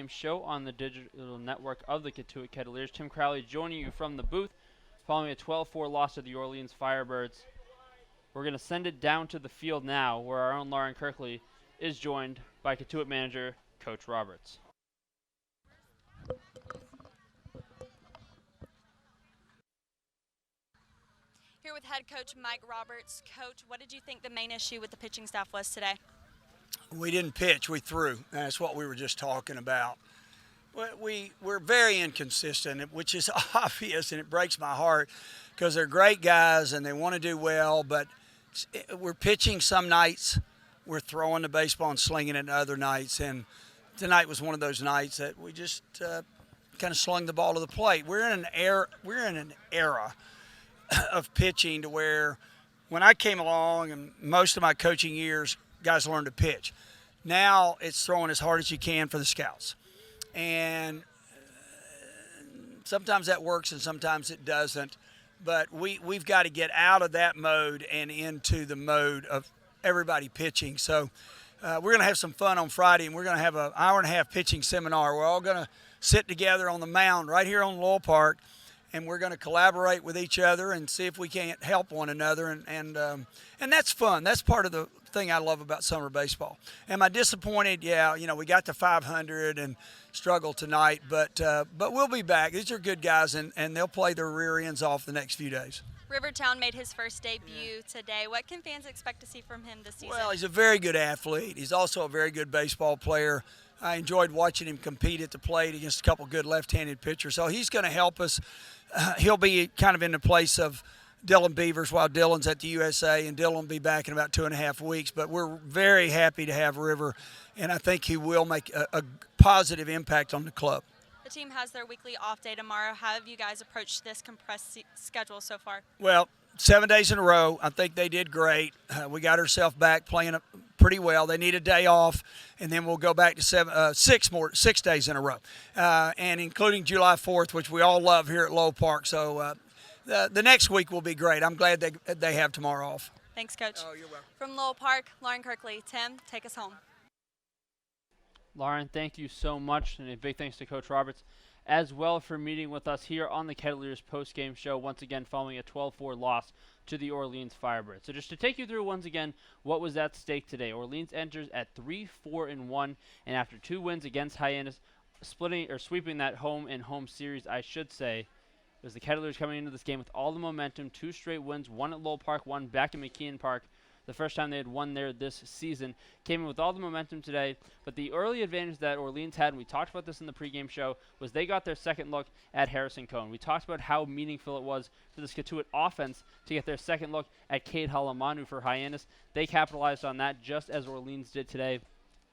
Show on the digital network of the Cotuit Kettleers. Tim Crowley joining you from the booth following a 12-4 loss to the Orleans Firebirds. We're going to send it down to the field now, where our own Lauren Kirkley is joined by Cotuit manager Coach Roberts. Here with head coach Mike Roberts. Coach, what did you think the main issue with the pitching staff was today? We didn't pitch, we threw. That's what we were just talking about. We're very inconsistent, which is obvious, and it breaks my heart because they're great guys and they want to do well, but we're pitching some nights, we're throwing the baseball and slinging it other nights, and tonight was one of those nights that we just kind of slung the ball to the plate. We're in an era of pitching to where when I came along and most of my coaching years, guys learned to pitch. Now it's throwing as hard as you can for the scouts. And sometimes that works and sometimes it doesn't. But we've got to get out of that mode and into the mode of everybody pitching. So we're going to have some fun on Friday, and we're going to have an hour-and-a-half pitching seminar. We're all going to sit together on the mound right here on Lowell Park, and we're going to collaborate with each other and see if we can't help one another. And that's fun. That's part of the thing I love about summer baseball. Am I disappointed? Yeah, we got to 500 and struggled tonight, but we'll be back. These are good guys, and they'll play their rear ends off the next few days. Rivertown made his first debut today. What can fans expect to see from him this season? Well, he's a very good athlete. He's also a very good baseball player. I enjoyed watching him compete at the plate against a couple good left-handed pitchers. So he's going to help us. He'll be kind of in the place of Dylan Beavers while Dylan's at the USA, and Dylan will be back in about 2.5 weeks. But we're very happy to have River, and I think he will make a positive impact on the club. The team has their weekly off day tomorrow. How have you guys approached this compressed schedule so far? Well, 7 days in a row. I think they did great. We got ourselves back playing pretty well. They need a day off, and then we'll go back to 6 days in a row, and including July 4th, which we all love here at Lowell Park. So the next week will be great. I'm glad they have tomorrow off. Thanks, Coach. Oh, you're welcome. From Lowell Park, Lauren Kirkley. Tim, take us home. Lauren, thank you so much, and a big thanks to Coach Roberts as well for meeting with us here on the Kettleers Postgame Show, once again following a 12-4 loss to the Orleans Firebirds. So just to take you through once again what was at stake today, Orleans enters at 3-4-1, and after 2 wins against Hyannis, sweeping that home series, I should say, it was the Kettleers coming into this game with all the momentum, 2 straight wins, one at Lowell Park, one back at McKeon Park. The first time they had won there this season. Came in with all the momentum today, but the early advantage that Orleans had, and we talked about this in the pregame show, was they got their second look at Harrison Cohn. We talked about how meaningful it was for this Cotuit offense to get their second look at Cade Halamanu for Hyannis. They capitalized on that just as Orleans did today.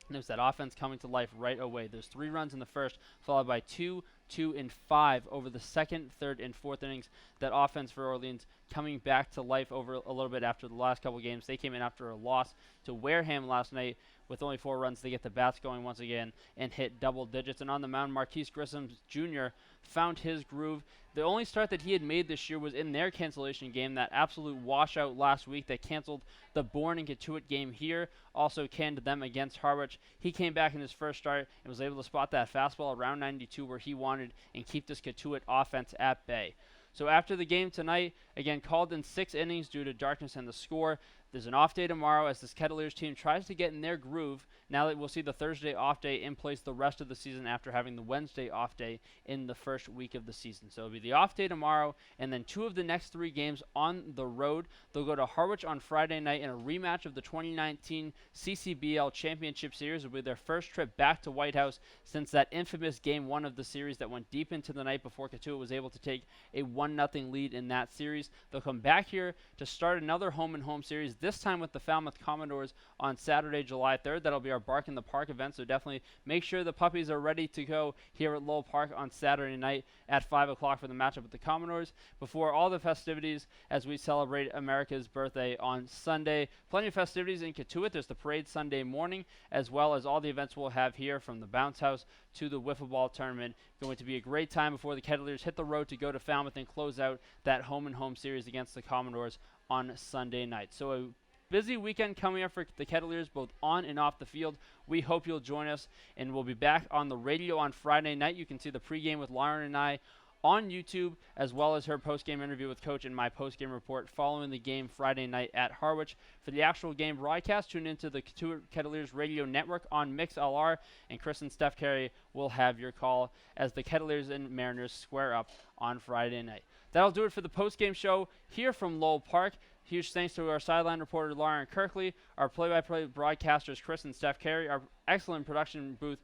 And it was that offense coming to life right away. There's 3 runs in the first, followed by 2, 2, and 5 over the second, third, and fourth innings. That offense for Orleans coming back to life over a little bit after the last couple games. They came in after a loss to Wareham last night with only 4 runs. They get the bats going once again and hit double digits. And on the mound, Marquise Grissom Jr. found his groove. The only start that he had made this year was in their cancellation game, that absolute washout last week that canceled the Bourne and Cotuit game here, also canned them against Harwich. He came back in his first start and was able to spot that fastball around 92 where he wanted and keep this Cotuit offense at bay. So after the game tonight, again called in 6 innings due to darkness and the score. There's an off day tomorrow as this Kettleers team tries to get in their groove now that we'll see the Thursday off day in place the rest of the season after having the Wednesday off day in the first week of the season. So it'll be the off day tomorrow and then 2 of the next 3 games on the road. They'll go to Harwich on Friday night in a rematch of the 2019 CCBL Championship Series. It'll be their first trip back to White House since that infamous Game 1 of the series that went deep into the night before Cotuit was able to take a 1-0 lead in that series. They'll come back here to start another home-and-home series, this time with the Falmouth Commodores on Saturday, July 3rd. That'll be our Bark in the Park event, so definitely make sure the puppies are ready to go here at Lowell Park on Saturday night at 5 o'clock for the matchup with the Commodores before all the festivities as we celebrate America's birthday on Sunday. Plenty of festivities in Cotuit. There's the parade Sunday morning, as well as all the events we'll have here from the bounce house to the wiffle ball tournament. Going to be a great time before the Kettleers hit the road to go to Falmouth and close out that home-and-home series against the Commodores on Sunday night. So a busy weekend coming up for the Kettleers, both on and off the field. We hope you'll join us, and we'll be back on the radio on Friday night. You can see the pregame with Lauren and I on YouTube, as well as her postgame interview with Coach and my postgame report following the game Friday night at Harwich. For the actual game broadcast, tune into the Cotuit Kettleers radio network on MixLR, and Chris and Steph Carey will have your call as the Kettleers and Mariners square up on Friday night. That'll do it for the postgame show here from Lowell Park. Huge thanks to our sideline reporter Lauren Kirkley, our play-by-play broadcasters Chris and Steph Carey, our excellent production booth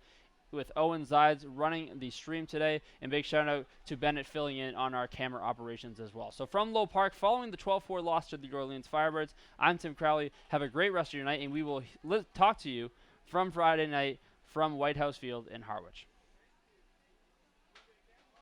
with Owen Zides running the stream today, and big shout out to Bennett filling in on our camera operations as well. So from Lowell Park, following the 12-4 loss to the Orleans Firebirds, I'm Tim Crowley. Have a great rest of your night, and we will talk to you from Friday night from White House Field in Harwich.